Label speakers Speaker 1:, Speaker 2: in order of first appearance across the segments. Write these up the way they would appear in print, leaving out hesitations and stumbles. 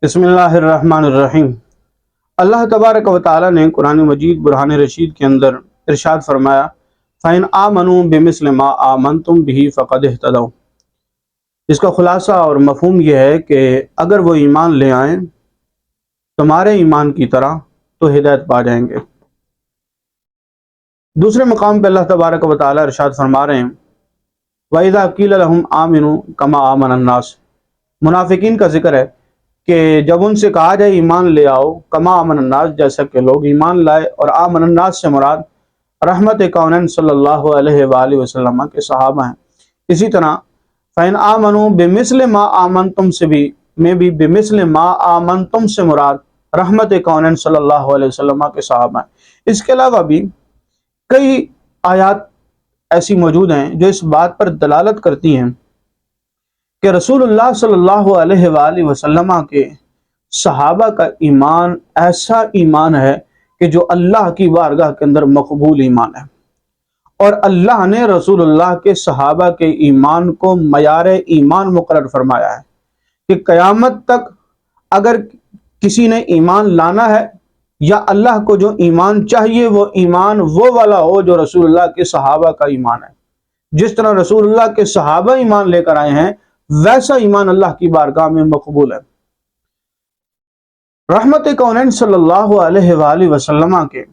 Speaker 1: بسم اللہ الرحمن الرحیم۔ اللہ تبارک و تعالیٰ نے قرآن مجید برہان رشید کے اندر ارشاد فرمایا فَإِنْ آمَنُوا بِمِثْلِ مَا آمَنْتُمْ بِهِ فَقَدِ اهْتَدَوْا۔ اس کا خلاصہ اور مفہوم یہ ہے کہ اگر وہ ایمان لے آئیں تمہارے ایمان کی طرح تو ہدایت پا جائیں گے۔ دوسرے مقام پہ اللہ تبارک و تعالیٰ ارشاد فرما رہے ہیں وَإِذَا قِيلَ لَهُمْ آمِنُوا كَمَا آمَنَ النَّاسُ۔ منافقین کا ذکر ہے کہ جب ان سے کہا جائے ایمان لے آؤ کما آمن الناس، جیسا کہ لوگ ایمان لائے، اور آمن الناس سے مراد رحمت کونین صلی اللہ علیہ وآلہ وسلم کے صحابہ ہیں۔ اسی طرح فَإِنْ آمَنُوا بِمِثْلِ مَا آمَنْتُمْ سے بھی بِمِثْلِ مَا آمَنْتُمْ سے مراد رحمت کونین صلی اللہ علیہ وسلم کے صحابہ ہیں۔ اس کے علاوہ بھی کئی آیات ایسی موجود ہیں جو اس بات پر دلالت کرتی ہیں کہ رسول اللہ صلی اللہ علیہ وآلہ وسلم کے صحابہ کا ایمان ایسا ایمان ہے کہ جو اللہ کی بارگاہ کے اندر مقبول ایمان ہے، اور اللہ نے رسول اللہ کے صحابہ کے ایمان کو معیار ایمان مقرر فرمایا ہے کہ قیامت تک اگر کسی نے ایمان لانا ہے یا اللہ کو جو ایمان چاہیے وہ ایمان وہ والا ہو جو رسول اللہ کے صحابہ کا ایمان ہے۔ جس طرح رسول اللہ کے صحابہ ایمان لے کر آئے ہیں ویسا ایمان اللہ کی بارگاہ میں مقبول ہے۔ رحمت کونین صلی اللہ علیہ وآلہ وسلم کے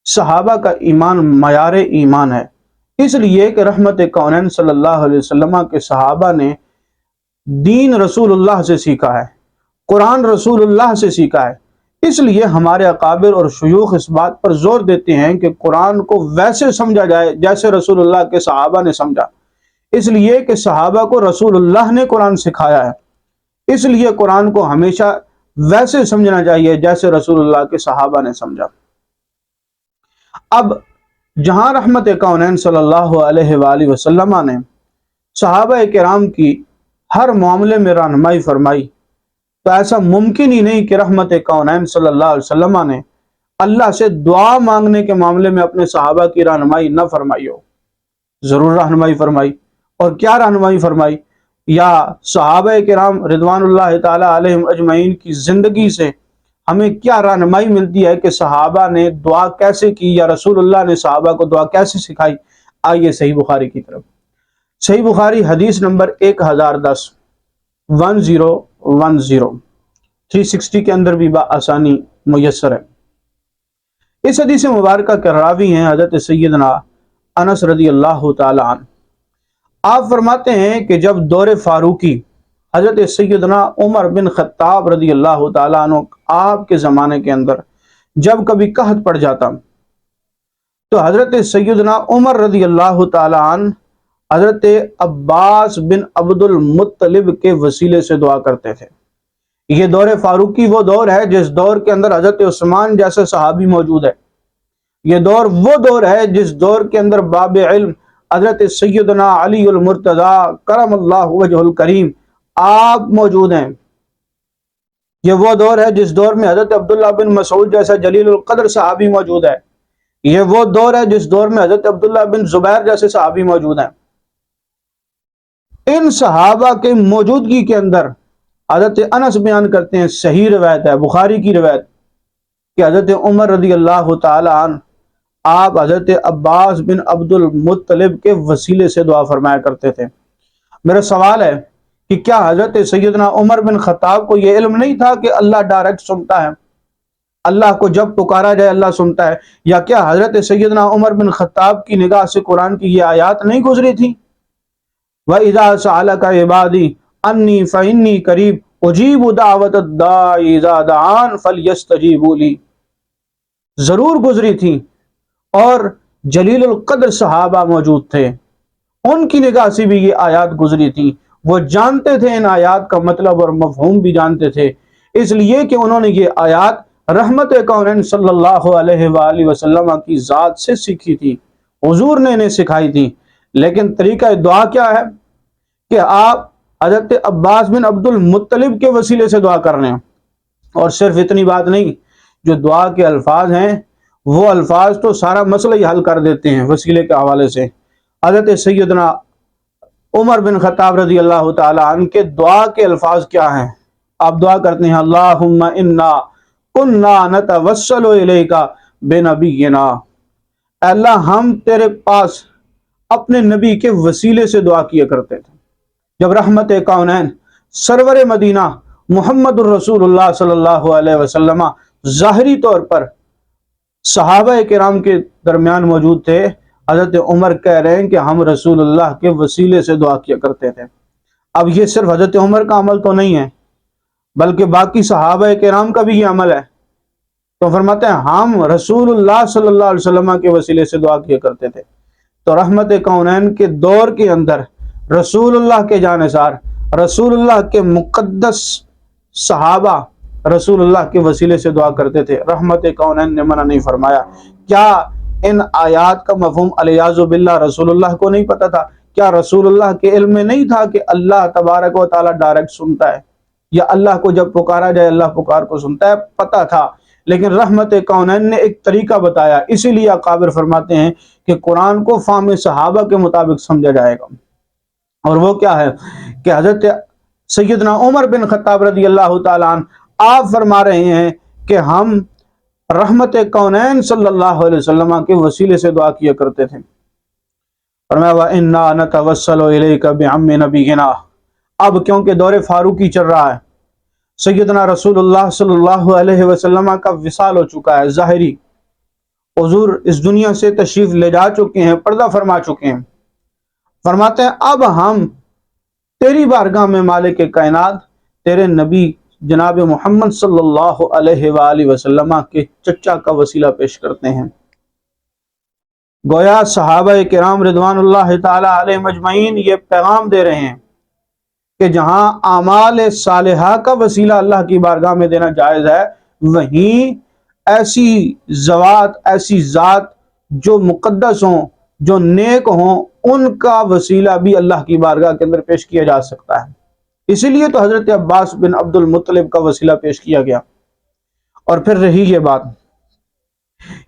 Speaker 1: صحابہ کا ایمان معیار ایمان ہے، اس لیے کہ رحمت کونین صلی اللہ علیہ وسلم کے صحابہ نے دین رسول اللہ سے سیکھا ہے، قرآن رسول اللہ سے سیکھا ہے۔ اس لیے ہمارے اکابر اور شیوخ اس بات پر زور دیتے ہیں کہ قرآن کو ویسے سمجھا جائے جیسے رسول اللہ کے صحابہ نے سمجھا، اس لیے کہ صحابہ کو رسول اللہ نے قرآن سکھایا ہے، اس لیے قرآن کو ہمیشہ ویسے سمجھنا چاہیے جیسے رسول اللہ کے صحابہ نے سمجھا۔ اب جہاں رحمت کونین صلی اللہ علیہ وآلہ وسلم نے صحابہ کرام کی ہر معاملے میں رہنمائی فرمائی، تو ایسا ممکن ہی نہیں کہ رحمت کونین صلی اللہ علیہ وسلم نے اللہ سے دعا مانگنے کے معاملے میں اپنے صحابہ کی رہنمائی نہ فرمائی ہو، ضرور رہنمائی فرمائی۔ اور کیا رہنمائی فرمائی؟ یا صحابہ کرام رضوان اللہ تعالی علیہم اجمعین کی زندگی سے ہمیں کیا رہنمائی ملتی ہے کہ صحابہ نے دعا کیسے کی یا رسول اللہ نے صحابہ کو دعا کیسے سکھائی؟ آئیے صحیح بخاری کی طرف۔ صحیح بخاری حدیث نمبر 1010 360 کے اندر بھی بآسانی میسر ہے۔ اس حدیث مبارکہ کے راوی ہیں حضرت سیدنا انس رضی اللہ تعالی عنہ۔ آپ فرماتے ہیں کہ جب دور فاروقی حضرت سیدنا عمر بن خطاب رضی اللہ تعالیٰ عنہ آپ کے زمانے کے اندر جب کبھی قحط پڑ جاتا تو حضرت سیدنا عمر رضی اللہ تعالیٰ عنہ حضرت عباس بن عبد المطلب کے وسیلے سے دعا کرتے تھے۔ یہ دور فاروقی وہ دور ہے جس دور کے اندر حضرت عثمان جیسے صحابی موجود ہے۔ یہ دور وہ دور ہے جس دور کے اندر باب علم حضرت سیدنا علی المرتضی کرم اللہ وجہ الکریم آپ موجود ہیں۔ یہ وہ دور ہے جس دور میں حضرت عبداللہ بن مسعود جیسا جلیل القدر صحابی موجود ہے۔ یہ وہ دور ہے جس دور میں حضرت عبداللہ بن زبیر جیسے صحابی موجود ہیں۔ ان صحابہ کے موجودگی کے اندر حضرت انس بیان کرتے ہیں، صحیح روایت ہے بخاری کی روایت، کہ حضرت عمر رضی اللہ تعالی عنہ آپ حضرت عباس بن عبد المطلب کے وسیلے سے دعا فرمایا کرتے تھے۔ میرا سوال ہے کہ کیا حضرت سیدنا عمر بن خطاب کو یہ علم نہیں تھا کہ اللہ ڈائریکٹ سنتا ہے، اللہ کو جب پکارا جائے اللہ سنتا ہے؟ یا کیا حضرت سیدنا عمر بن خطاب کی نگاہ سے قرآن کی یہ آیات نہیں گزری تھی؟ وَإِذَا سَأَلَكَ عِبَادِي أَنِّي فَإِنِّي قَرِيبٌ أُجِيبُ دَعْوَةَ الدَّاعِ إِذَا دَعَانِ فَلْيَسْتَجِيبُوا لِي، ضرور گزری تھی، اور جلیل القدر صحابہ موجود تھے، ان کی نگاہ سے بھی یہ آیات گزری تھی، وہ جانتے تھے ان آیات کا مطلب اور مفہوم بھی جانتے تھے، اس لیے کہ انہوں نے یہ آیات رحمت کونین صلی اللہ علیہ وآلہ وسلم کی ذات سے سیکھی تھی، حضور نے انہیں سکھائی تھی۔ لیکن طریقہ دعا کیا ہے کہ آپ حضرت عباس بن عبد المطلب کے وسیلے سے دعا کر رہے ہیں۔ اور صرف اتنی بات نہیں، جو دعا کے الفاظ ہیں وہ الفاظ تو سارا مسئلہ ہی حل کر دیتے ہیں وسیلے کے حوالے سے۔ حضرت سیدنا عمر بن خطاب رضی اللہ تعالی عنہ کے دعا کے الفاظ کیا ہیں؟ آپ دعا کرتے ہیں اللہم انا کننا نتوسل الیک بنبینا، اے اللہ ہم تیرے پاس اپنے نبی کے وسیلے سے دعا کیا کرتے تھے۔ جب رحمت کونین سرور مدینہ محمد الرسول اللہ صلی اللہ علیہ وسلم ظاہری طور پر صحابہ کرام کے درمیان موجود تھے، حضرت عمر کہہ رہے ہیں کہ ہم رسول اللہ کے وسیلے سے دعا کیا کرتے تھے۔ اب یہ صرف حضرت عمر کا عمل تو نہیں ہے، بلکہ باقی صحابہ کرام کا بھی یہ عمل ہے۔ تو فرماتے ہیں ہم رسول اللہ صلی اللہ علیہ وسلم کے وسیلے سے دعا کیا کرتے تھے۔ تو رحمت کونین کے دور کے اندر رسول اللہ کے جانثار، رسول اللہ کے مقدس صحابہ رسول اللہ کے وسیلے سے دعا کرتے تھے، رحمت کونین نے منع نہیں فرمایا۔ کیا ان آیات کا مفہوم الیاذ باللہ رسول اللہ کو نہیں پتا تھا؟ کیا رسول اللہ کے علم میں نہیں تھا کہ اللہ تبارک و تعالیٰ ڈائریکٹ سنتا ہے، یا اللہ کو جب پکارا جائے اللہ پکار کو سنتا ہے؟ پتا تھا، لیکن رحمت کونین نے ایک طریقہ بتایا۔ اسی لیے اکابر فرماتے ہیں کہ قرآن کو فہم صحابہ کے مطابق سمجھا جائے گا، اور وہ کیا ہے کہ حضرت سیدنا عمر بن خطاب رضی اللہ تعالیٰ عنہ آپ فرما رہے ہیں کہ ہم رحمت کونین صلی اللہ علیہ وسلم کے وسیلے سے دعا کیا کرتے تھے۔ فرمایا وَإِنَّا نَتَوَسَّلُ إِلَيْكَ بِعَمِّ نَبِيِّنَا، اب کیونکہ دور فاروقی چل رہا ہے، سیدنا رسول اللہ صلی اللہ علیہ وسلم کا وصال ہو چکا ہے ظاہری، حضور اس دنیا سے تشریف لے جا چکے ہیں، پردہ فرما چکے ہیں۔ فرماتے ہیں اب ہم تیری بارگاہ میں مالک کائنات تیرے نبی جناب محمد صلی اللہ علیہ وآلہ وسلم کے چچا کا وسیلہ پیش کرتے ہیں۔ گویا صحابہ کرام رضوان اللہ تعالی علیہ مجمعین یہ پیغام دے رہے ہیں کہ جہاں اعمال صالحہ کا وسیلہ اللہ کی بارگاہ میں دینا جائز ہے، وہیں ایسی ذوات، ایسی ذات جو مقدس ہوں، جو نیک ہوں، ان کا وسیلہ بھی اللہ کی بارگاہ کے اندر پیش کیا جا سکتا ہے۔ اسی لیے تو حضرت عباس بن عبد المطلب کا وسیلہ پیش کیا گیا۔ اور پھر رہی یہ بات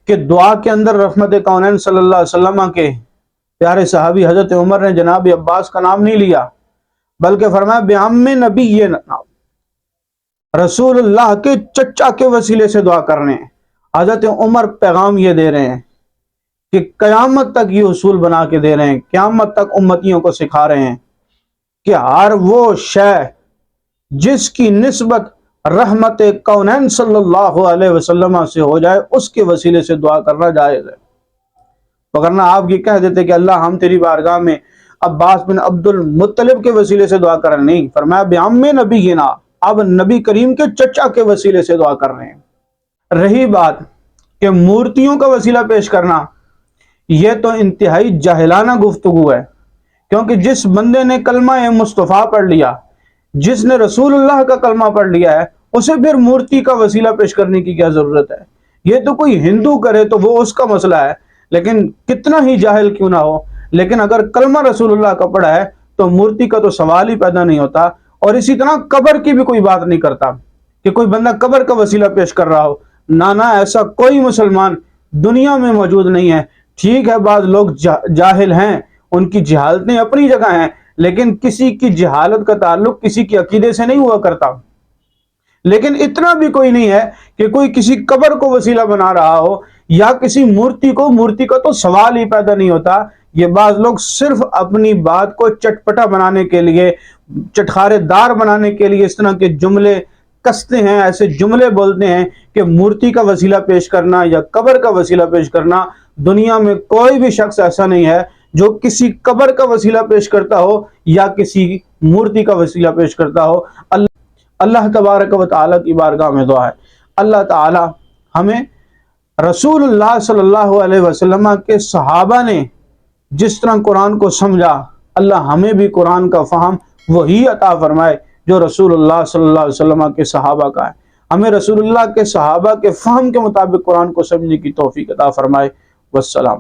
Speaker 1: کہ دعا کے اندر رحمت کونین صلی اللہ علیہ وسلم کے پیارے صحابی حضرت عمر نے جناب عباس کا نام نہیں لیا، بلکہ فرمایا بعم نبینا، رسول اللہ کے چچا کے وسیلے سے دعا کرنے ہیں۔ حضرت عمر پیغام یہ دے رہے ہیں کہ قیامت تک یہ اصول بنا کے دے رہے ہیں، قیامت تک امتیوں کو سکھا رہے ہیں کہ ہر وہ شے جس کی نسبت رحمت کونین صلی اللہ علیہ وسلم سے ہو جائے اس کے وسیلے سے دعا کرنا جائز ہے۔ وگرنہ آپ یہ کہہ دیتے کہ اللہ ہم تیری بارگاہ میں عباس بن عبد المطلب کے وسیلے سے دعا کر رہے ہیں، نہیں، فرمایا بعم نبینا، اب نبی کریم کے چچا کے وسیلے سے دعا کر رہے ہیں۔ رہی بات کہ مورتیوں کا وسیلہ پیش کرنا، یہ تو انتہائی جاہلانہ گفتگو ہے، کیونکہ جس بندے نے کلمہ مصطفیٰ پڑھ لیا، جس نے رسول اللہ کا کلمہ پڑھ لیا ہے، اسے پھر مورتی کا وسیلہ پیش کرنے کی کیا ضرورت ہے؟ یہ تو کوئی ہندو کرے تو وہ اس کا مسئلہ ہے، لیکن کتنا ہی جاہل کیوں نہ ہو، لیکن اگر کلمہ رسول اللہ کا پڑھا ہے تو مورتی کا تو سوال ہی پیدا نہیں ہوتا۔ اور اسی طرح قبر کی بھی کوئی بات نہیں کرتا کہ کوئی بندہ قبر کا وسیلہ پیش کر رہا ہو، نہ ایسا کوئی مسلمان دنیا میں موجود نہیں ہے۔ ٹھیک ہے بعض لوگ جاہل ہیں، ان کی جہالتیں اپنی جگہ ہیں، لیکن کسی کی جہالت کا تعلق کسی کے عقیدے سے نہیں ہوا کرتا۔ لیکن اتنا بھی کوئی نہیں ہے کہ کوئی کسی قبر کو وسیلہ بنا رہا ہو یا کسی مورتی کو، مورتی کا تو سوال ہی پیدا نہیں ہوتا۔ یہ بعض لوگ صرف اپنی بات کو چٹپٹا بنانے کے لیے، چٹخارے دار بنانے کے لیے اس طرح کے جملے کستے ہیں، ایسے جملے بولتے ہیں کہ مورتی کا وسیلہ پیش کرنا یا قبر کا وسیلہ پیش کرنا، دنیا میں کوئی بھی شخص ایسا نہیں ہے جو کسی قبر کا وسیلہ پیش کرتا ہو یا کسی مورتی کا وسیلہ پیش کرتا ہو۔ اللہ تبارک و تعالیٰ کی بارگاہ میں دعا ہے اللہ تعالیٰ ہمیں رسول اللہ صلی اللہ علیہ وسلم کے صحابہ نے جس طرح قرآن کو سمجھا، اللہ ہمیں بھی قرآن کا فہم وہی عطا فرمائے جو رسول اللہ صلی اللہ علیہ وسلم کے صحابہ کا ہے۔ ہمیں رسول اللہ کے صحابہ کے فہم کے مطابق قرآن کو سمجھنے کی توفیق عطا فرمائے۔ والسلام۔